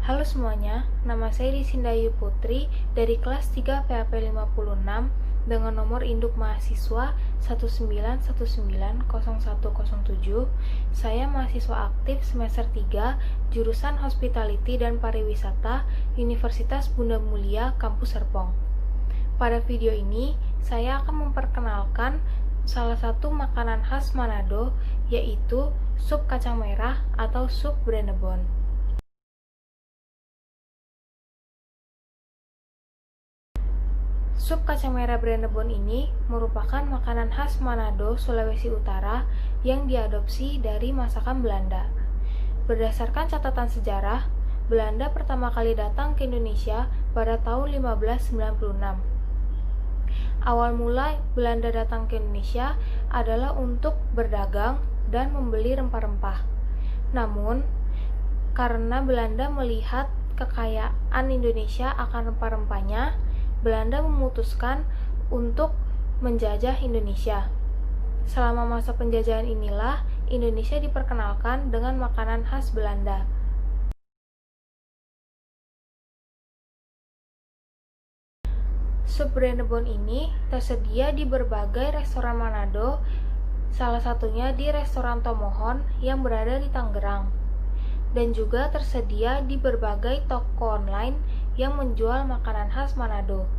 Halo semuanya, nama saya Disindayu Putri dari kelas 3 PAP 56 dengan nomor induk mahasiswa 191900107. Saya mahasiswa aktif semester 3 jurusan Hospitality dan Pariwisata Universitas Bunda Mulia Kampus Serpong. Pada video ini, saya akan memperkenalkan salah satu makanan khas Manado, yaitu sup kacang merah atau sup Brenebon. Sup kacang merah Brenebon ini merupakan makanan khas Manado, Sulawesi Utara yang diadopsi dari masakan Belanda. Berdasarkan catatan sejarah, Belanda pertama kali datang ke Indonesia pada tahun 1596. Awal mula Belanda datang ke Indonesia adalah untuk berdagang dan membeli rempah-rempah. Namun, karena Belanda melihat kekayaan Indonesia akan rempah-rempahnya, Belanda memutuskan untuk menjajah Indonesia. Selama masa penjajahan inilah Indonesia diperkenalkan dengan makanan khas Belanda. Sup Brenebon ini tersedia di berbagai restoran Manado, salah satunya di restoran Tomohon yang berada di Tangerang, dan juga tersedia di berbagai toko online yang menjual makanan khas Manado.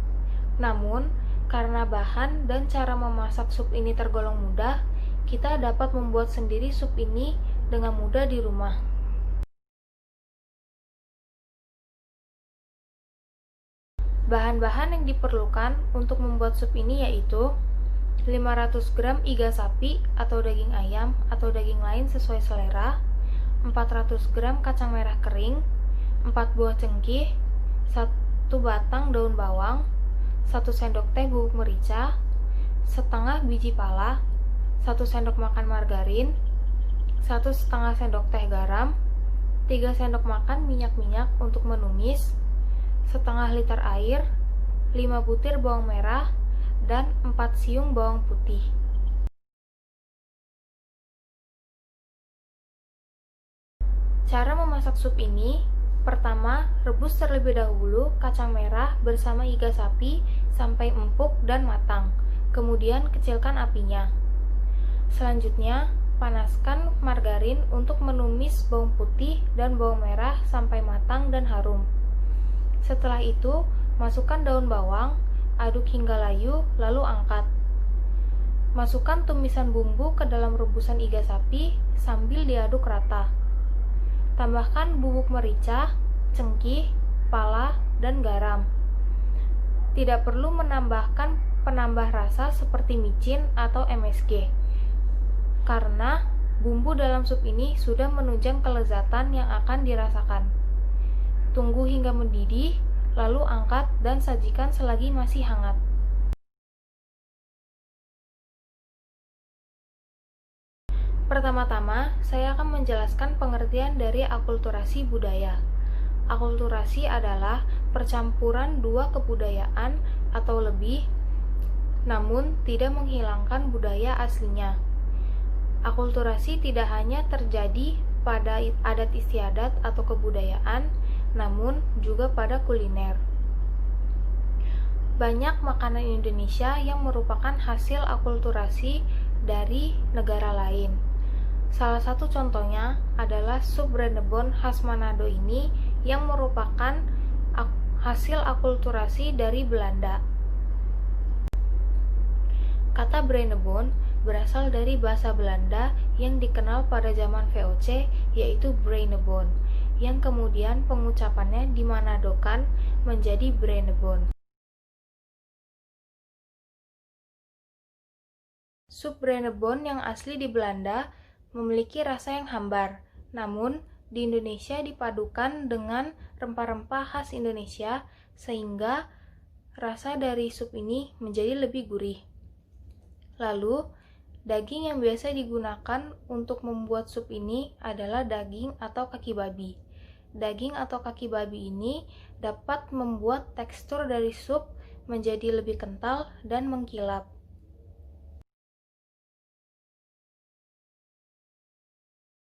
Namun, karena bahan dan cara memasak sup ini tergolong mudah, kita dapat membuat sendiri sup ini dengan mudah di rumah. Bahan-bahan yang diperlukan untuk membuat sup ini yaitu 500 gram iga sapi atau daging ayam atau daging lain sesuai selera, 400 gram kacang merah kering, 4 buah cengkih, 1 batang daun bawang, 1 sendok teh bubuk merica, setengah biji pala, 1 sendok makan margarin, 1,5 sendok teh garam, 3 sendok makan minyak untuk menumis, setengah liter air, 5 butir bawang merah, dan 4 siung bawang putih. Cara memasak sup ini, pertama, rebus terlebih dahulu kacang merah bersama iga sapi sampai empuk dan matang. Kemudian kecilkan apinya. Selanjutnya, panaskan margarin untuk menumis bawang putih dan bawang merah sampai matang dan harum. Setelah itu, masukkan daun bawang, aduk hingga layu, lalu angkat. Masukkan tumisan bumbu ke dalam rebusan iga sapi sambil diaduk rata. Tambahkan bubuk merica, cengkih, pala, dan garam. Tidak perlu menambahkan penambah rasa seperti micin atau MSG, karena bumbu dalam sup ini sudah menunjang kelezatan yang akan dirasakan. Tunggu hingga mendidih, lalu angkat dan sajikan selagi masih hangat. Pertama-tama, saya akan menjelaskan pengertian dari akulturasi budaya. Akulturasi adalah percampuran dua kebudayaan atau lebih, namun tidak menghilangkan budaya aslinya. Akulturasi tidak hanya terjadi pada adat istiadat atau kebudayaan, namun juga pada kuliner. Banyak makanan Indonesia yang merupakan hasil akulturasi dari negara lain. Salah satu contohnya adalah sup Brenebon khas Manado ini yang merupakan hasil akulturasi dari Belanda. Kata Brenebon berasal dari bahasa Belanda yang dikenal pada zaman VOC, yaitu Breinebon, yang kemudian pengucapannya dimanadokan menjadi Brenebon. Sup Brenebon yang asli di Belanda memiliki rasa yang hambar, namun di Indonesia dipadukan dengan rempah-rempah khas Indonesia sehingga rasa dari sup ini menjadi lebih gurih. Lalu, daging yang biasa digunakan untuk membuat sup ini adalah daging atau kaki babi. Daging atau kaki babi ini dapat membuat tekstur dari sup menjadi lebih kental dan mengkilap.